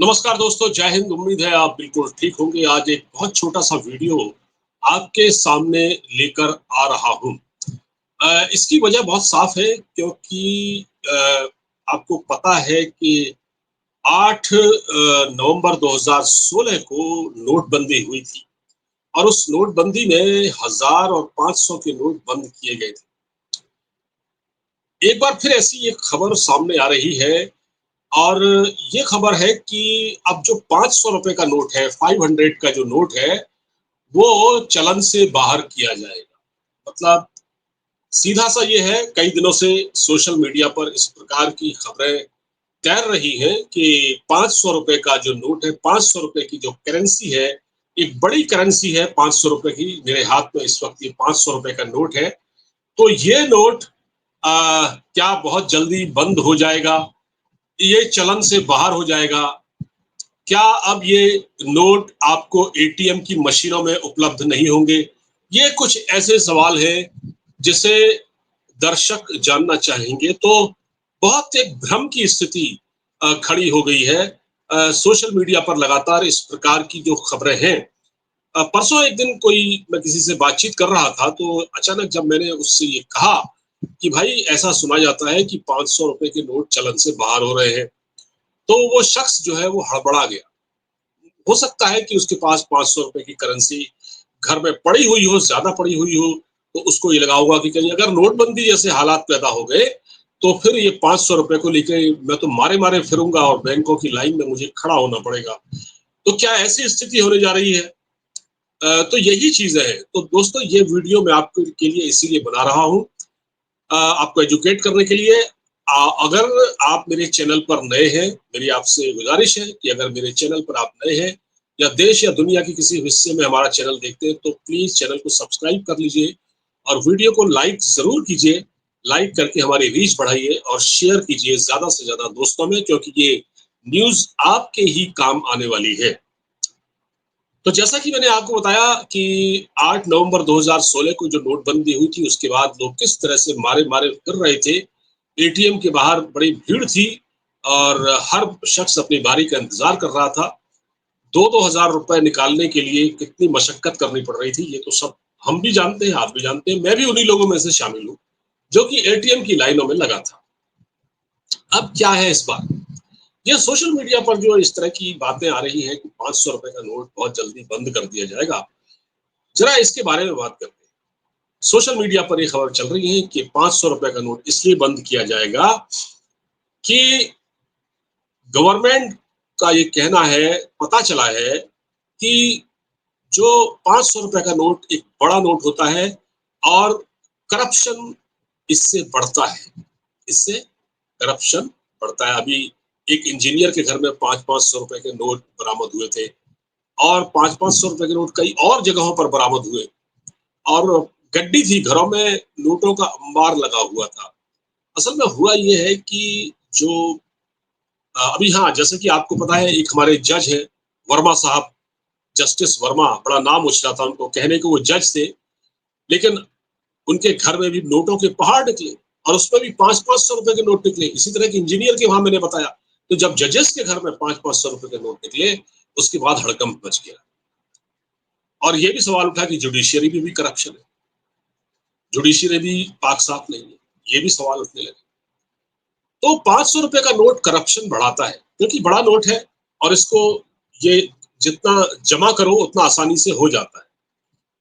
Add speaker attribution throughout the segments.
Speaker 1: नमस्कार दोस्तों, जय हिंद। उम्मीद है आप बिल्कुल ठीक होंगे। आज एक बहुत छोटा सा वीडियो आपके सामने लेकर आ रहा हूँ। इसकी वजह बहुत साफ है क्योंकि आपको पता है कि 8 नवंबर 2016 को नोटबंदी हुई थी और उस नोटबंदी में 1000 और 500 के नोट बंद किए गए थे। एक बार फिर ऐसी एक खबर सामने आ रही है और ये खबर है कि अब जो 500 रुपए का नोट है, 500 का जो नोट है, वो चलन से बाहर किया जाएगा। मतलब सीधा सा ये है, कई दिनों से सोशल मीडिया पर इस प्रकार की खबरें तैर रही हैं कि 500 रुपए का जो नोट है, 500 रुपए की जो करेंसी है, एक बड़ी करेंसी है 500 रुपए की। मेरे हाथ में इस वक्त ये 500 रुपए का नोट है। तो ये नोट क्या बहुत जल्दी बंद हो जाएगा? ये चलन से बाहर हो जाएगा? क्या अब ये नोट आपको एटीएम की मशीनों में उपलब्ध नहीं होंगे? ये कुछ ऐसे सवाल हैं जिसे दर्शक जानना चाहेंगे। तो बहुत एक भ्रम की स्थिति खड़ी हो गई है। सोशल मीडिया पर लगातार इस प्रकार की जो खबरें हैं। परसों एक दिन मैं किसी से बातचीत कर रहा था, तो अचानक जब मैंने उससे ये कहा कि भाई ऐसा सुना जाता है कि 500 रुपए के नोट चलन से बाहर हो रहे हैं, तो वो शख्स जो है वो हड़बड़ा गया। हो सकता है कि उसके पास 500 रुपए की करेंसी घर में पड़ी हुई हो, ज्यादा पड़ी हुई हो, तो उसको ये लगा होगा कि कहीं अगर नोटबंदी जैसे हालात पैदा हो गए तो फिर ये 500 रुपए को लेकर मैं तो मारे मारे फिरूंगा और बैंकों की लाइन में मुझे खड़ा होना पड़ेगा। तो क्या ऐसी स्थिति होने जा रही है? तो यही चीजें हैं। तो दोस्तों, ये वीडियो मैं आपके के लिए इसीलिए बना रहा हूँ, आपको एजुकेट करने के लिए। अगर आप मेरे चैनल पर नए हैं, मेरी आपसे गुजारिश है कि अगर मेरे चैनल पर आप नए हैं या देश या दुनिया के किसी हिस्से में हमारा चैनल देखते हैं, तो प्लीज चैनल को सब्सक्राइब कर लीजिए और वीडियो को लाइक जरूर कीजिए। लाइक करके हमारी रीच बढ़ाइए और शेयर कीजिए ज्यादा से ज्यादा दोस्तों में, क्योंकि ये न्यूज आपके ही काम आने वाली है। तो जैसा कि मैंने आपको बताया कि 8 नवंबर 2016 को जो नोटबंदी हुई थी, उसके बाद लोग किस तरह से मारे मारे फिर रहे थे। एटीएम के बाहर बड़ी भीड़ थी और हर शख्स अपनी बारी का इंतजार कर रहा था। 2-2 हजार रुपए निकालने के लिए कितनी मशक्कत करनी पड़ रही थी, ये तो सब हम भी जानते हैं, आप भी जानते हैं। मैं भी उन्हीं लोगों में से शामिल हूँ जो कि एटीएम की लाइनों में लगा था। अब क्या है इस बार, ये सोशल मीडिया पर जो इस तरह की बातें आ रही हैं कि 500 रुपए का नोट बहुत जल्दी बंद कर दिया जाएगा, जरा इसके बारे में बात करते हैं। सोशल मीडिया पर ये खबर चल रही है कि 500 रुपए का नोट इसलिए बंद किया जाएगा कि गवर्नमेंट का ये कहना है, पता चला है कि जो 500 रुपए का नोट एक बड़ा नोट होता है और करप्शन इससे बढ़ता है। इससे करप्शन बढ़ता है। अभी एक इंजीनियर के घर में 5-500 रुपए के नोट बरामद हुए थे और 5-500 रुपए के नोट कई और जगहों पर बरामद हुए और गड्डी थी, घरों में नोटों का अंबार लगा हुआ था। असल में हुआ ये है कि जो अभी, हाँ, जैसे कि आपको पता है, एक हमारे जज है वर्मा साहब, जस्टिस वर्मा, बड़ा नाम उछला था उनको, कहने को वो जज थे, लेकिन उनके घर में भी नोटों के पहाड़ निकले और उसमें भी 5-500 रुपए के नोट निकले। इसी तरह के इंजीनियर के वहां मैंने बताया। तो जब जजेस के घर में 5-500 रुपए के नोट निकले, उसके बाद हड़कंप मच गया और ये भी सवाल उठा कि जुडिशियरी में भी करप्शन है, जुडिशियरी भी पाक साफ नहीं है, ये भी सवाल उठने लगे। तो 500 रुपए का नोट करप्शन बढ़ाता है क्योंकि बड़ा नोट है और इसको ये जितना जमा करो उतना आसानी से हो जाता है।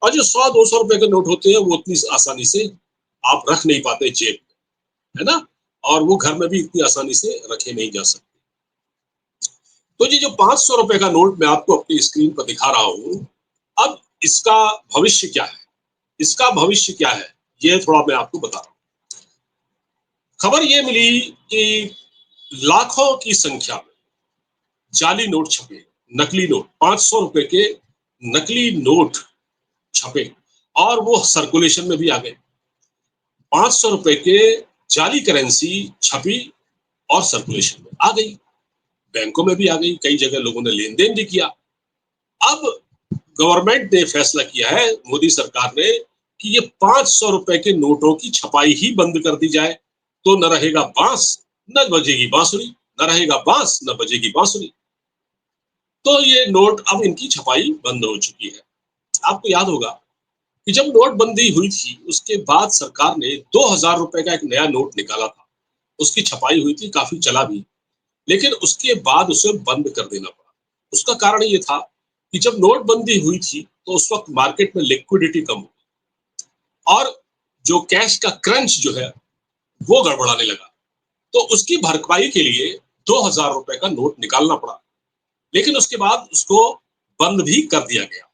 Speaker 1: और जो 100-200 रुपए के नोट होते हैं वो उतनी आसानी से आप रख नहीं पाते जेब में, है ना? और वो घर में भी इतनी आसानी से रखे नहीं जा सकते। तो ये जो 500 रुपए का नोट मैं आपको अपनी स्क्रीन पर दिखा रहा हूं, अब इसका भविष्य क्या है? इसका भविष्य क्या है, ये थोड़ा मैं आपको बता रहा हूं। खबर ये मिली कि लाखों की संख्या में जाली नोट छपे, नकली नोट, 500 रुपए के नकली नोट छपे और वो सर्कुलेशन में भी आ गए। 500 रुपए के जाली करेंसी छपी और सर्कुलेशन में आ गई, बैंकों में भी आ गई, कई जगह लोगों ने लेन देन भी किया। अब गवर्नमेंट ने फैसला किया है, मोदी सरकार ने, कि ये 500 रुपए के नोटों की छपाई ही बंद कर दी जाए, तो न रहेगा बांस न बजेगी बांसुरी, न रहेगा बांस न बजेगी बांसुरी। तो ये नोट अब इनकी छपाई बंद हो चुकी है। आपको याद होगा कि जब नोटबंदी हुई थी, उसके बाद सरकार ने ₹2000 का एक नया नोट निकाला था। उसकी छपाई हुई थी, काफ़ी चला भी, लेकिन उसके बाद उसे बंद कर देना पड़ा। उसका कारण ये था कि जब नोटबंदी हुई थी, तो उस वक़्त मार्केट में लिक्विडिटी कम हो और जो कैश का क्रंच जो है, वो गड़बड़ाने लगा। तो उसकी भरपाई के लिए ₹2000 का नोट निकालना पड़ा। लेकिन उसके बाद उसको बंद भी कर दिया गया।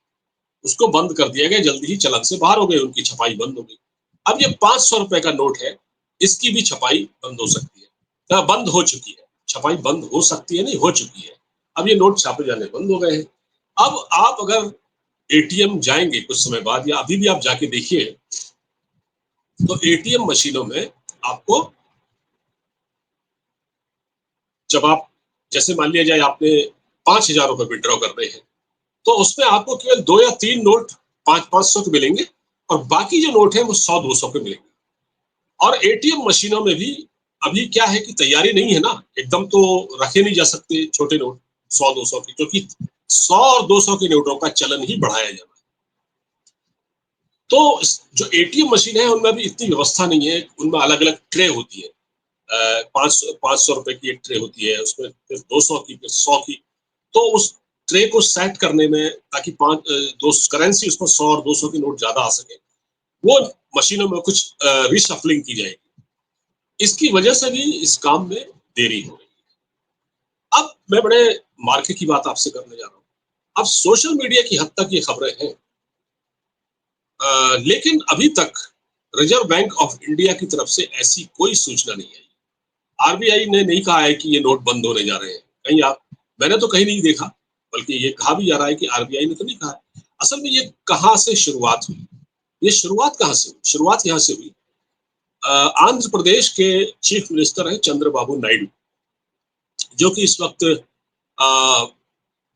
Speaker 1: उसको बंद कर दिया गया, जल्दी ही चलन से बाहर हो गए, उनकी छपाई बंद हो गई। अब ये ₹500 का नोट है, इसकी भी छपाई बंद हो सकती है। बंद हो चुकी है। छपाई बंद हो सकती है नहीं, हो चुकी है। अब ये नोट छापे जाने बंद हो गए हैं। अब आप अगर एटीएम जाएँगे कुछ समय बाद या अभी भी आप जाके देखिए, तो एटीएम मशीनों में आपको जब आप जैसे मान लिया जाए आपने ₹5000 विथड्रॉ करने हैं, तो उसमें आपको केवल 2 या 3 नोट 5-500 के मिलेंगे और बाकी जो नोट है वो 100-200 के मिलेंगे। और एटीएम मशीनों में भी अभी क्या है कि तैयारी नहीं है ना, एकदम तो रखे नहीं जा सकते छोटे नोट 100-200 के, क्योंकि 100 और 200 के नोटों का चलन ही बढ़ाया जाना है। तो जो एटीएम मशीन है उनमें भी इतनी व्यवस्था नहीं है, उनमें अलग-अलग ट्रे होती है। 500 रुपए की एक ट्रे होती है, उसमें फिर 200 की, फिर 100 की। तो उस ट्रे को सेट करने में ताकि दो करेंसी उसमें 100 और 200 के नोट ज्यादा आ सके, वो मशीनों में कुछ रिशफलिंग की जाएगी। इसकी वजह से भी इस काम में देरी हो रही है। अब मैं बड़े मार्के की बात आपसे करने जा रहा हूँ। अब सोशल मीडिया की हद तक ये खबरें हैं, लेकिन अभी तक रिजर्व बैंक ऑफ इंडिया की तरफ से ऐसी कोई सूचना नहीं आई। आरबीआई ने नहीं कहा है कि ये नोट बंद होने जा रहे हैं। कहीं आप मैंने तो कहीं नहीं देखा, बल्कि ये कहा भी जा रहा है कि आरबीआई ने तो नहीं कहा है। असल में ये कहाँ से शुरुआत हुई? ये शुरुआत कहाँ से हुई? शुरुआत यहाँ से हुई। आंध्र प्रदेश के चीफ मिनिस्टर हैं चंद्रबाबू नायडू, जो कि इस वक्त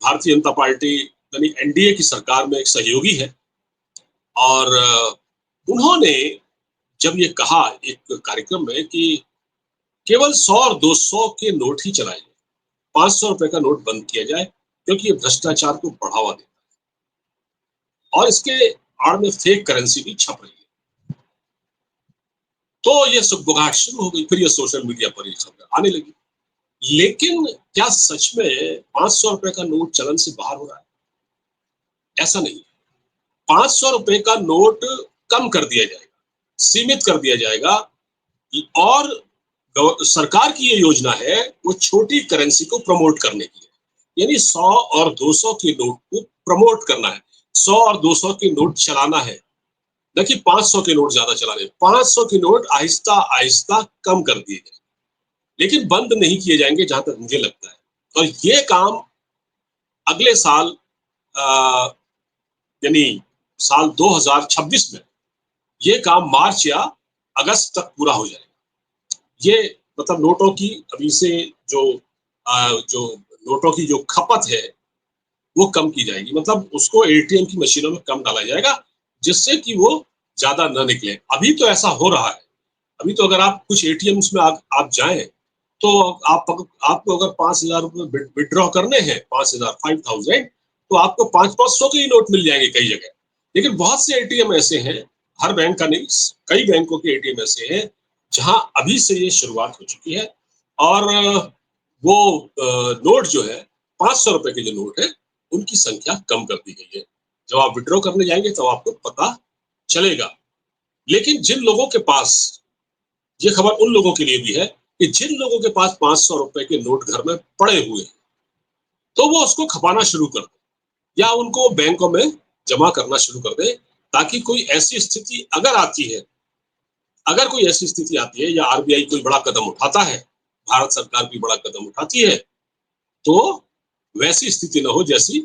Speaker 1: भारतीय जनता पार्टी यानी एनडीए की सरकार में एक सहयोगी है। और उन्होंने जब ये कहा एक कार्यक्रम में कि केवल 100 और 200 के नोट ही चलाए जाए, ₹500 का नोट बंद किया जाए, क्योंकि ये भ्रष्टाचार को बढ़ावा देता है और इसके आड़ में फेक करेंसी भी छप रही है। तो ये सुगबुगाहट शुरू हो गई, फिर ये सोशल मीडिया पर ये खबर आने लगी। लेकिन क्या सच में ₹500 का नोट चलन से बाहर हो रहा है? ऐसा नहीं है। ₹500 का नोट कम कर दिया जाएगा, सीमित कर दिया जाएगा। और सरकार की ये योजना है, वो छोटी करेंसी को प्रमोट करने की है। यानी 100 और 200 के नोट को प्रमोट करना है। 100 और 200 के नोट चलाना है, न कि 500 के नोट ज्यादा चलाने। 500 के नोट आहिस्ता आहिस्ता कम कर दिए जाए, लेकिन बंद नहीं किए जाएंगे जहां तक मुझे लगता है। और ये काम अगले साल यानी साल 2026 में ये काम मार्च या अगस्त तक पूरा हो जाएगा। ये मतलब नोटों की अभी से जो जो नोटों की जो खपत है वो कम की जाएगी, मतलब उसको एटीएम की मशीनों में कम डाला जाएगा, जिससे कि वो ज्यादा न निकले। अभी तो ऐसा हो रहा है। अभी तो अगर आप कुछ एटीएम्स में आप जाएं, तो आपको अगर 5,000 रुपए विड्रॉ करने हैं, 5,000 5,000, तो आपको 500 के ही नोट मिल जाएंगे कई जगह। लेकिन बहुत से एटीएम ऐसे हैं, हर बैंक का नहीं, कई बैंकों के एटीएम ऐसे हैं जहां अभी से ये शुरुआत हो चुकी है। और वो नोट जो है, ₹500 के जो नोट है, उनकी संख्या कम कर दी गई है। जब आप विड्रॉ करने जाएंगे तो आपको पता चलेगा। लेकिन जिन लोगों के पास, ये खबर उन लोगों के लिए भी है कि जिन लोगों के पास ₹500 के नोट घर में पड़े हुए हैं, तो वो उसको खपाना शुरू कर दें या उनको बैंकों में जमा करना शुरू कर दें, ताकि कोई ऐसी स्थिति अगर आती है, अगर कोई ऐसी स्थिति आती है या आरबीआई कोई बड़ा कदम उठाता है, भारत सरकार भी बड़ा कदम उठाती है, तो वैसी स्थिति न हो जैसी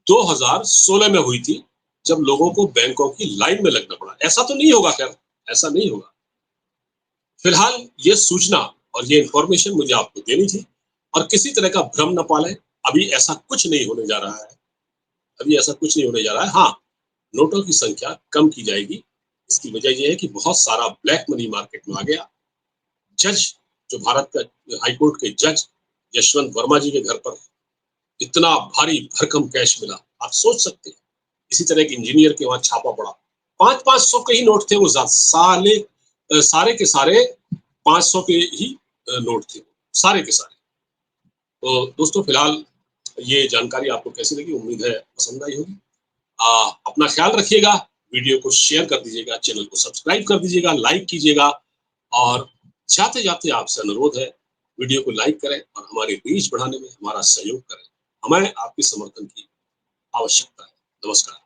Speaker 1: 2016 में हुई थी, जब लोगों को बैंकों की लाइन में लगना पड़ा। ऐसा तो नहीं होगा, खैर ऐसा नहीं होगा। फिलहाल ये सूचना और ये इन्फॉर्मेशन मुझे आपको देनी थी, और किसी तरह का भ्रम न पालें। अभी ऐसा कुछ नहीं होने जा रहा है। अभी ऐसा कुछ नहीं होने जा रहा है। हाँ, नोटों की संख्या कम की जाएगी। इसकी वजह ये है कि बहुत सारा ब्लैक मनी मार्केट में आ गया। जज, जो भारत का हाई कोर्ट के जज यशवंत वर्मा जी के घर पर इतना भारी भरकम कैश मिला, आप सोच सकते हैं। इसी तरह एक इंजीनियर के वहां छापा पड़ा, 500-500 के ही नोट थे वो, सारे के सारे 500 के ही नोट थे, सारे के सारे। तो दोस्तों फिलहाल ये जानकारी आपको कैसी लगी, उम्मीद है पसंद आई होगी। अपना ख्याल रखिएगा, वीडियो को शेयर कर दीजिएगा, चैनल को सब्सक्राइब कर दीजिएगा, लाइक कीजिएगा, और जाते जाते आपसे अनुरोध है, वीडियो को लाइक करें और हमारे रीच बढ़ाने में हमारा सहयोग करें। हमें आपके समर्थन की आवश्यकता है। नमस्कार।